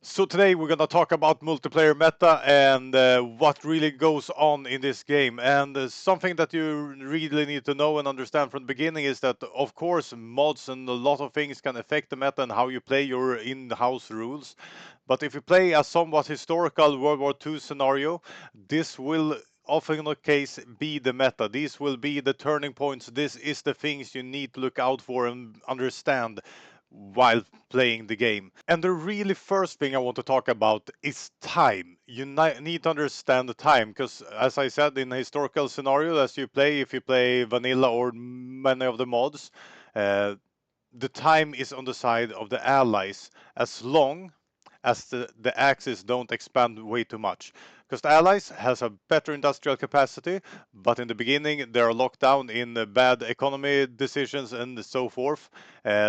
So today we're gonna talk about multiplayer meta and what really goes on in this game. And something that you really need to know and understand from the beginning is that, of course, mods and a lot of things can affect the meta and how you play your in-house rules. But if you play a somewhat historical World War II scenario, this will often the case be the meta. These will be the turning points. This is the things you need to look out for and understand while playing the game. And the really first thing I want to talk about is time. You need to understand the time because, as I said, in a historical scenario, as you play, if you play vanilla or many of the mods, uh, the time is on the side of the allies as long as the axis don't expand way too much. Because the allies has a better industrial capacity, but in the beginning they are locked down in bad economy decisions and so forth.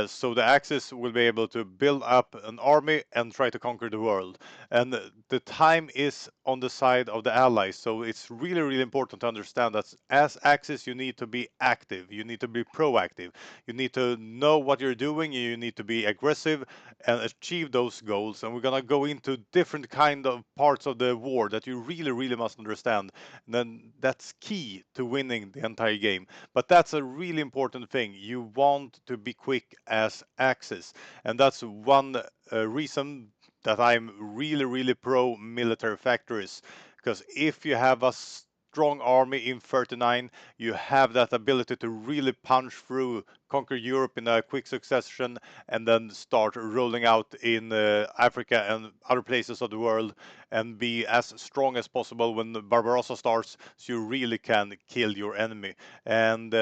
So the axis will be able to build up an army and try to conquer the world. And the time is on the side of the allies. So it's really, really important to understand that as axis you need to be active. You need to be proactive. You need to know what you're doing. You need to be aggressive and achieve those goals. And we're gonna go into different kind of parts of the war that you really, really must understand. And then that's key to winning the entire game. But that's a really important thing. You want to be quick as Axis, and that's one reason that I'm really, really pro military factories. Because if you have a strong army in 39, you have that ability to really punch through, conquer Europe in a quick succession, and then start rolling out in Africa and other places of the world and be as strong as possible when Barbarossa starts, so you really can kill your enemy. And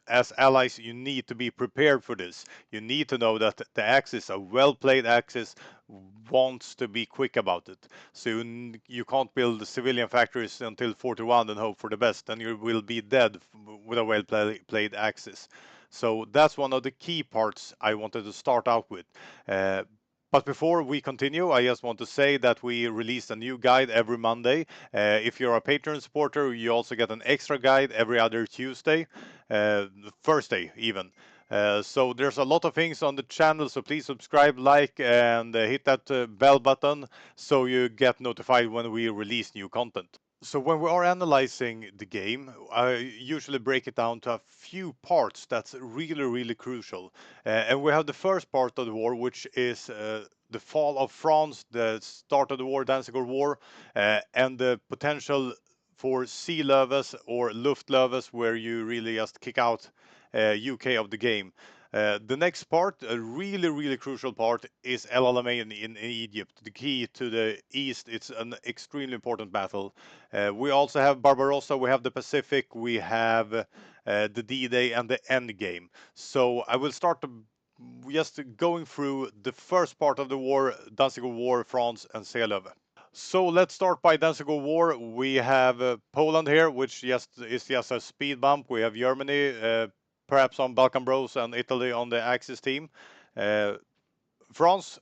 as allies, you need to be prepared for this. You need to know that the Axis, a well-played Axis, wants to be quick about it. So you can't build civilian factories until 41 and hope for the best, and you will be dead with a well-played Axis. So that's one of the key parts I wanted to start out with. Uh, but before we continue, I just want to say that we release a new guide every Monday. If you're a Patreon supporter, you also get an extra guide every other Tuesday, Thursday even. So there's a lot of things on the channel, so please subscribe, like, and hit that bell button so you get notified when we release new content. So when we are analyzing the game, I usually break it down to a few parts that's really, really crucial. And we have the first part of the war, which is the fall of France, the start of the war, Danzig War, and the potential for Seelöves or Luftlöves, where you really just kick out UK of the game. The next part, a really, really crucial part, is El-Alamein in Egypt. The key to the east, it's an extremely important battle. We also have Barbarossa, we have the Pacific, we have the D-Day and the Endgame. So I will start just going through the first part of the war, Danzig War, France and Seelöwe. So let's start by Danzig War. We have Poland here, which is just a speed bump. We have Germany, perhaps on Balkan Bros, and Italy on the Axis team. Uh, France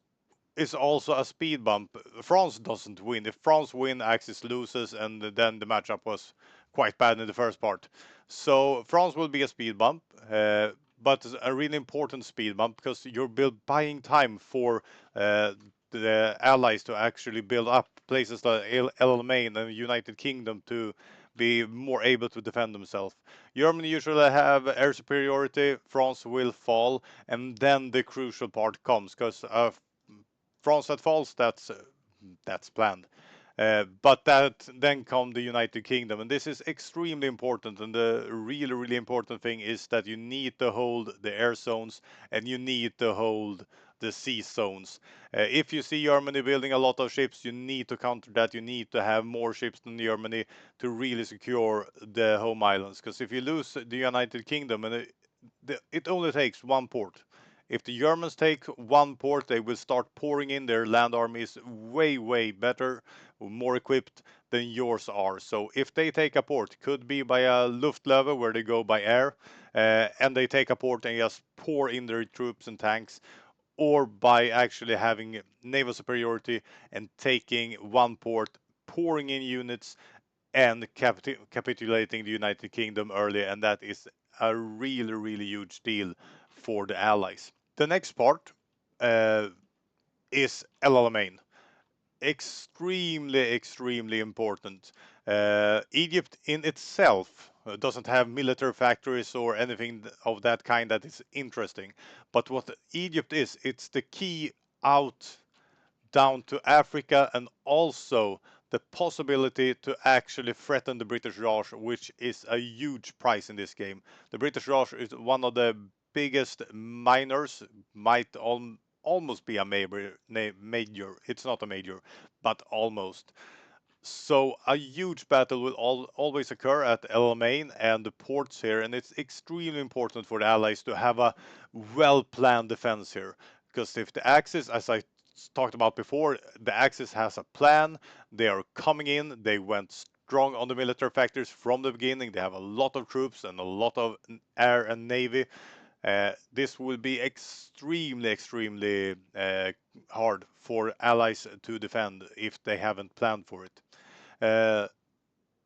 is also a speed bump. France doesn't win. If France win, Axis loses, and then the matchup was quite bad in the first part. So France will be a speed bump, but a really important speed bump because you're buying time for the allies to actually build up places like El-Alamein and United Kingdom to be more able to defend themselves. Germany usually have air superiority. France will fall, and then the crucial part comes because France that falls, that's planned. But that then come the United Kingdom, and this is extremely important. And the really, really important thing is that you need to hold the air zones and you need to hold the sea zones. If you see Germany building a lot of ships, you need to counter that. You need to have more ships than Germany to really secure the home islands. Because if you lose the United Kingdom, and it only takes one port. If the Germans take one port, they will start pouring in their land armies way, way better, more equipped than yours are. So if they take a port, could be by a Luftlöwe where they go by air, and they take a port and just pour in their troops and tanks, or by actually having naval superiority and taking one port, pouring in units, and capitulating the United Kingdom early, and that is a really, really huge deal for the Allies. The next part uh, is El Alamein. extremely important. Egypt in itself doesn't have military factories or anything of that kind that is interesting. But what Egypt is, it's the key out down to Africa, and also the possibility to actually threaten the British Raj, which is a huge prize in this game. The British Raj is one of the biggest miners, might almost be a major. It's not a major, but almost. So a huge battle will always occur at El-Alamein and the ports here, and it's extremely important for the Allies to have a well-planned defense here. Because if the Axis, as I talked about before, the Axis has a plan, they are coming in, they went strong on the military factors from the beginning, they have a lot of troops and a lot of air and navy. This will be extremely hard for allies to defend if they haven't planned for it. Uh,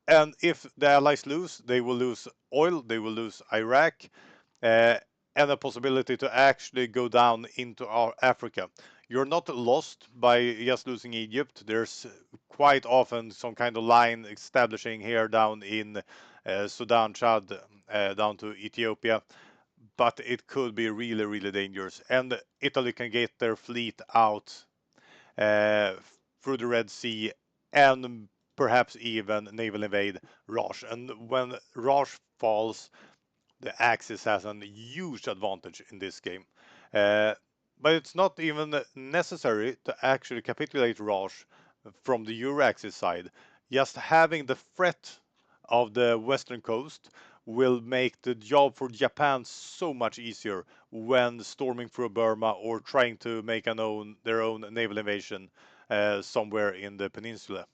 and if the Allies lose, they will lose oil, they will lose Iraq, uh, and a possibility to actually go down into our Africa. You're not lost by just losing Egypt. There's quite often some kind of line establishing here down in Sudan, Chad, down to Ethiopia, but it could be really dangerous. And Italy can get their fleet out uh, through the Red Sea and perhaps even naval invade Rosh. And when Rosh falls, the Axis has a huge advantage in this game. Uh, but it's not even necessary to actually capitulate Rosh from the Euro-Axis side. Just having the threat of the western coast will make the job for Japan so much easier when storming through Burma or trying to make their own naval invasion somewhere in the peninsula.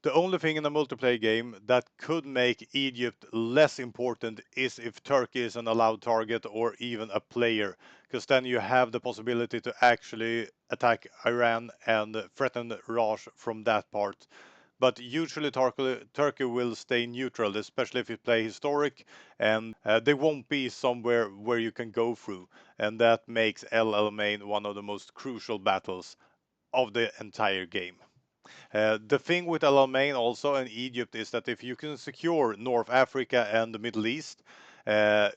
The only thing in a multiplayer game that could make Egypt less important is if Turkey is an allowed target or even a player, because then you have the possibility to actually attack Iran and threaten Raj from that part. But usually Turkey will stay neutral, especially if you play historic, and they won't be somewhere where you can go through. And that makes El-Alamein one of the most crucial battles of the entire game. The thing with Alamein also in Egypt is that if you can secure North Africa and the Middle East, uh,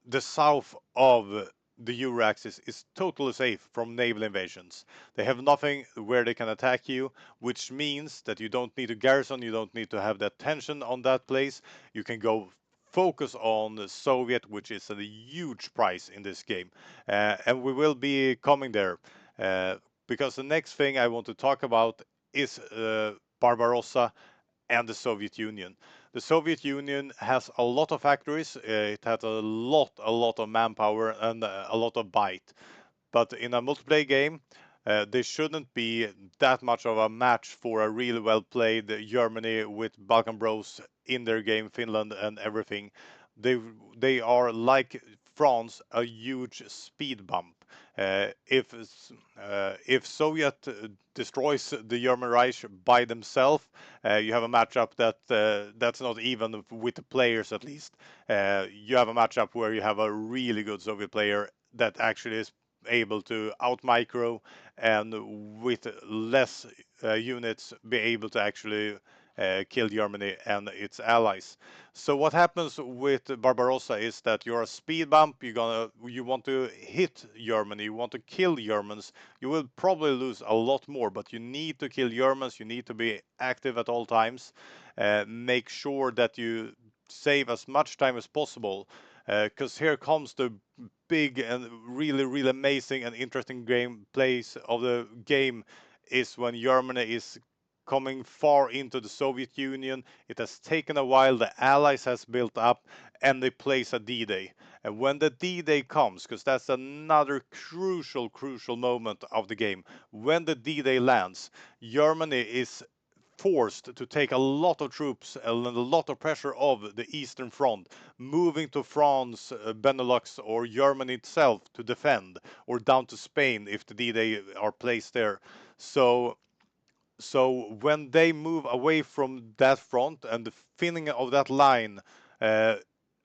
the south of the Euro-Axis is totally safe from naval invasions. They have nothing where they can attack you, which means that you don't need a garrison, you don't need to have that tension on that place. You can go focus on the Soviet, which is a huge prize in this game. And we will be coming there. Uh, because the next thing I want to talk about is Barbarossa and the Soviet Union. The Soviet Union has a lot of factories. It has a lot of manpower and a lot of bite. But in a multiplayer game, they shouldn't be that much of a match for a really well played Germany with Balkan Bros in their game, Finland and everything. They they are like France, a huge speed bump. If Soviet destroys the German Reich by themselves, you have a matchup that's not even with the players at least. You have a matchup where you have a really good Soviet player that actually is able to out micro and with less units be able to actually kill Germany and its allies. So what happens with Barbarossa is that you're a speed bump. You want to hit Germany, you want to kill Germans. You will probably lose a lot more, but you need to kill Germans. You need to be active at all times. Make sure that you save as much time as possible, because here comes the big and really amazing and interesting gameplays of the game is when Germany is coming far into the Soviet Union. It has taken a while, the Allies has built up, and they place a D-Day. And when the D-Day comes, because that's another crucial moment of the game, when the D-Day lands, Germany is forced to take a lot of troops and a lot of pressure of the Eastern Front, moving to France, Benelux, or Germany itself to defend, or down to Spain if the D-Day are placed there. So when they move away from that front and the thinning of that line uh,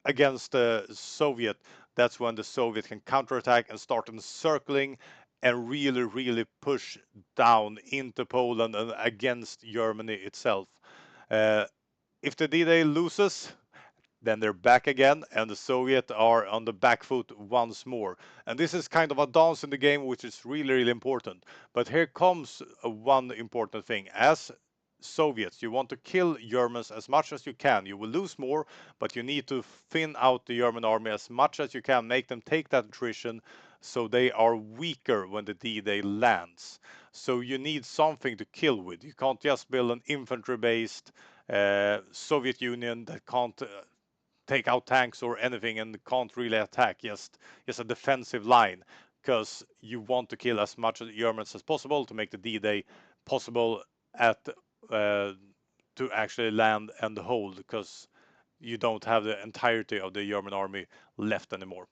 against the Soviet, that's when the Soviet can counterattack and start encircling and really, really push down into Poland and against Germany itself. Uh, if the D-Day loses, then they're back again, and the Soviets are on the back foot once more. And this is kind of a dance in the game, which is really, really important. But here comes one important thing. As Soviets, you want to kill Germans as much as you can. You will lose more, but you need to thin out the German army as much as you can, make them take that attrition so they are weaker when the D-Day lands. So you need something to kill with. You can't just build an infantry-based Soviet Union that can't take out tanks or anything and can't really attack. Just a defensive line, because you want to kill as much of the Germans as possible to make the D-Day possible at to actually land and hold, because you don't have the entirety of the German army left anymore.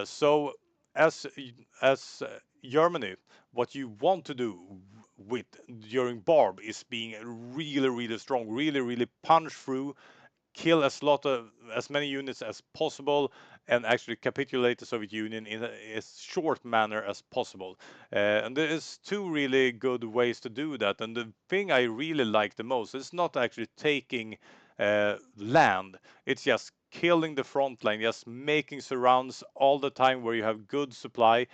So as as Germany, what you want to do with during Barb is being really, really strong, really, really punch through, kill as many units as possible, and actually capitulate the Soviet Union in as short manner as possible. And there is two really good ways to do that. And the thing I really like the most is not actually taking land; it's just killing the front line, just making surrounds all the time where you have good supply.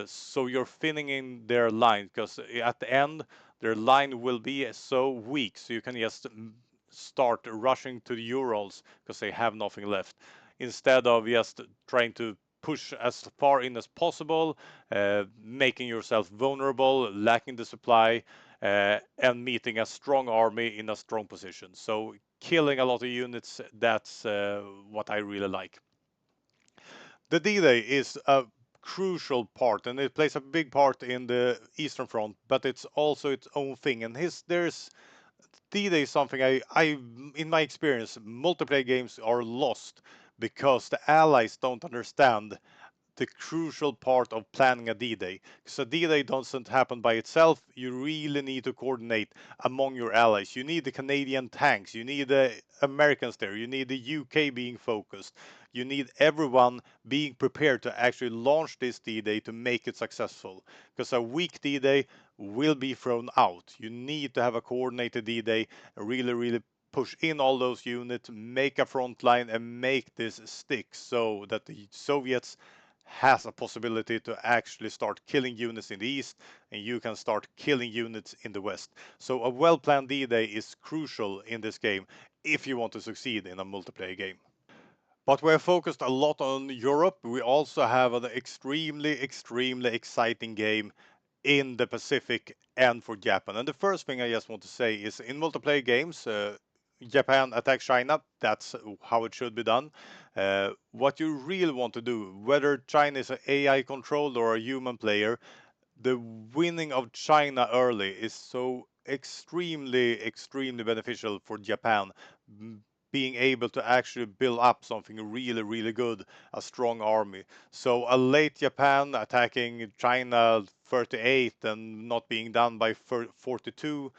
So you're thinning in their line, because at the end their line will be so weak, so you can just start rushing to the Urals because they have nothing left, instead of just trying to push as far in as possible, making yourself vulnerable, lacking the supply, and meeting a strong army in a strong position. So killing a lot of units, that's what I really like. The D-Day is a crucial part, and it plays a big part in the Eastern Front, but it's also its own thing. And there's D-Day is something in my experience, multiplayer games are lost because the allies don't understand the crucial part of planning a D-Day. Because a D-Day doesn't happen by itself. You really need to coordinate among your allies. You need the Canadian tanks. You need the Americans there. You need the UK being focused. You need everyone being prepared to actually launch this D-Day to make it successful. Because a weak D-Day will be thrown out. You need to have a coordinated D-Day, really, really push in all those units, make a front line, and make this stick so that the Soviets has a possibility to actually start killing units in the east, and you can start killing units in the west. So a well-planned D-Day is crucial in this game if you want to succeed in a multiplayer game. But we're focused a lot on Europe. We also have an extremely, extremely exciting game in the Pacific and for Japan. And the first thing I just want to say is, in multiplayer games, Japan attacks China. That's how it should be done. What you really want to do, whether China is an AI controlled or a human player, the winning of China early is so extremely, extremely beneficial for Japan. Being able to actually build up something really, really good, a strong army. So a late Japan attacking China 38 and not being done by 42,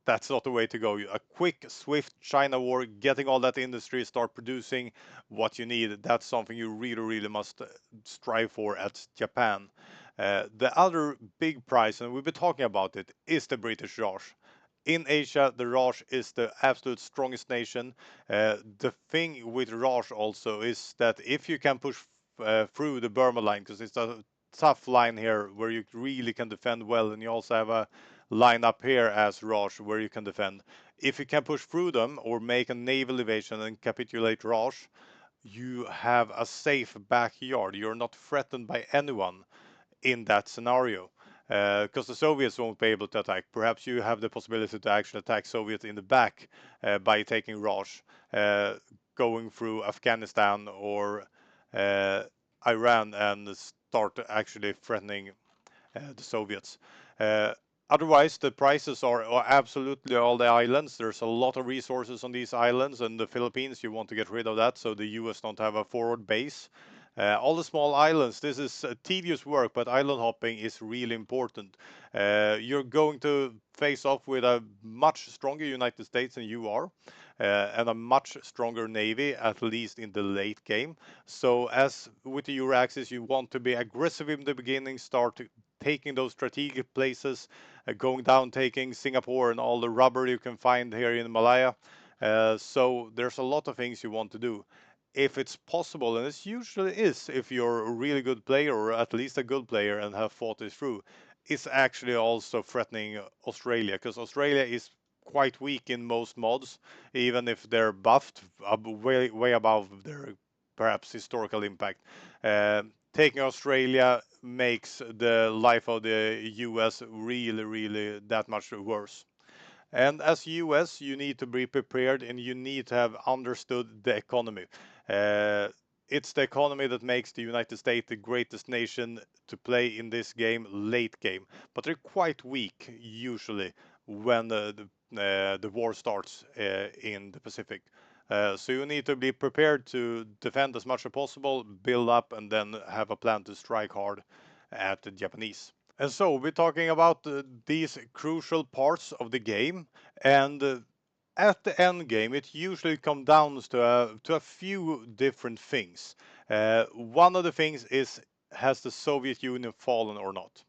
that's not the way to go. A quick, swift China war, getting all that industry, start producing what you need. That's something you really, really must strive for at Japan. The other big prize, and we've been talking about it, is the British Raj. In Asia, the Raj is the absolute strongest nation. The thing with Raj also is that if you can push through the Burma line, because it's a tough line here where you really can defend well, and you also have a line up here as Raj where you can defend. If you can push through them or make a naval evasion and capitulate Raj, you have a safe backyard. You're not threatened by anyone in that scenario, because the Soviets won't be able to attack. Perhaps you have the possibility to actually attack Soviets in the back by taking Raj, going through Afghanistan or uh, Iran, and start actually threatening the Soviets. Uh, Otherwise, the prices are absolutely all the islands. There's a lot of resources on these islands, and the Philippines, you want to get rid of that so the US don't have a forward base. All the small islands, this is tedious work, but island hopping is really important. You're going to face off with a much stronger United States than you are. and a much stronger navy, at least in the late game. So as with the Euro Axis, you want to be aggressive in the beginning, start taking those strategic places, going down, taking Singapore and all the rubber you can find here in Malaya. So there's a lot of things you want to do. If it's possible, and it usually is if you're a really good player or at least a good player and have fought it through, it's actually also threatening Australia, because Australia is quite weak in most mods, even if they're buffed way above their perhaps historical impact. Taking Australia makes the life of the US really that much worse. And as US, you need to be prepared and you need to have understood the economy. Uh, it's the economy that makes the United States the greatest nation to play in this game late game. But they're quite weak usually when the war starts in the Pacific. So you need to be prepared to defend as much as possible, build up, and then have a plan to strike hard at the Japanese. And so we're talking about these crucial parts of the game, and at the end game, it usually comes down to a few different things. One of the things is, has the Soviet Union fallen or not?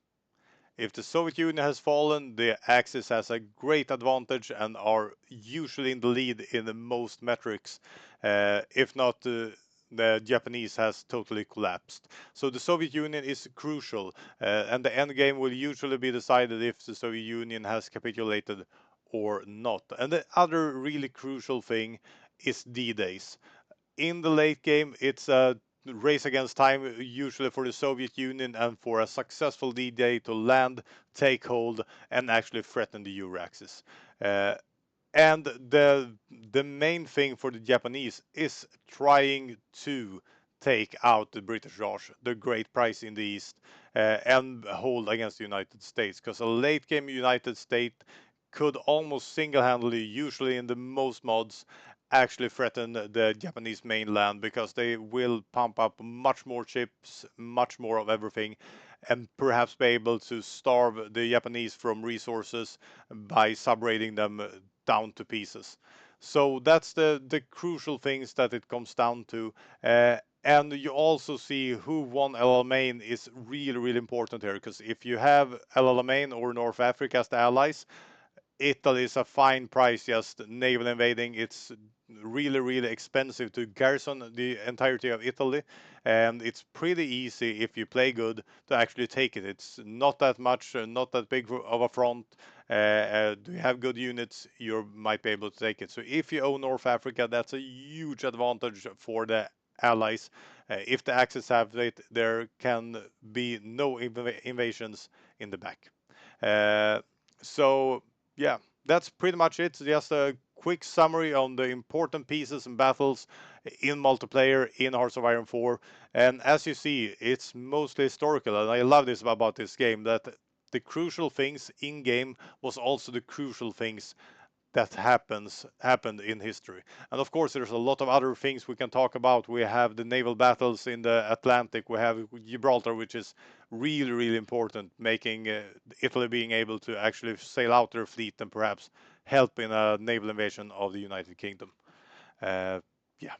If the Soviet Union has fallen, the Axis has a great advantage and are usually in the lead in the most metrics. If not, the Japanese has totally collapsed. So the Soviet Union is crucial, and the end game will usually be decided if the Soviet Union has capitulated or not. And the other really crucial thing is D-days. In the late game, it's a race against time, usually for the Soviet Union, and for a successful D-Day to land, take hold, and actually threaten the Euro-Axis. Uh, and the main thing for the Japanese is trying to take out the British Raj, the great prize in the East, and hold against the United States. Because a late game United States could almost single-handedly, usually in the most mods, actually threaten the Japanese mainland, because they will pump up much more chips, much more of everything, and perhaps be able to starve the Japanese from resources by subraiding them down to pieces. So that's the crucial things that it comes down to. And you also see who won El-Alamein is really important here, because if you have El-Alamein or North Africa as the allies, Italy is a fine price just naval invading. It's really expensive to garrison the entirety of Italy, and it's pretty easy if you play good to actually take it. It's not that much, not that big of a front. Do you have good units, you might be able to take it. So if you own North Africa, that's a huge advantage for the allies. If the Axis have it, there can be no invasions in the back. Uh, so yeah, that's pretty much it. Just a quick summary on the important pieces and battles in multiplayer in Hearts of Iron 4. And as you see, it's mostly historical, and I love this about this game, that the crucial things in game was also the crucial things that happened in history. And of course, there's a lot of other things we can talk about. We have the naval battles in the Atlantic. We have Gibraltar, which is really important, making Italy being able to actually sail out their fleet and perhaps help in a naval invasion of the United Kingdom. Uh, yeah.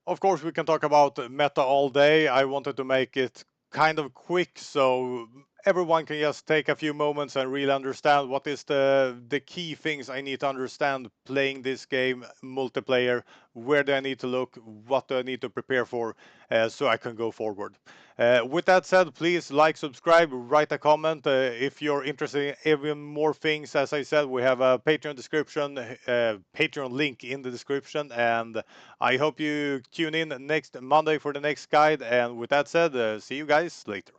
Of course, we can talk about meta all day. I wanted to make it kind of quick so everyone can just take a few moments and really understand what is the key things I need to understand playing this game multiplayer. Where do I need to look? What do I need to prepare for so I can go forward? With that said, please like, subscribe, write a comment if you're interested in even more things. As I said, we have a Patreon description, Patreon link in the description, and I hope you tune in next Monday for the next guide. And with that said, see you guys later.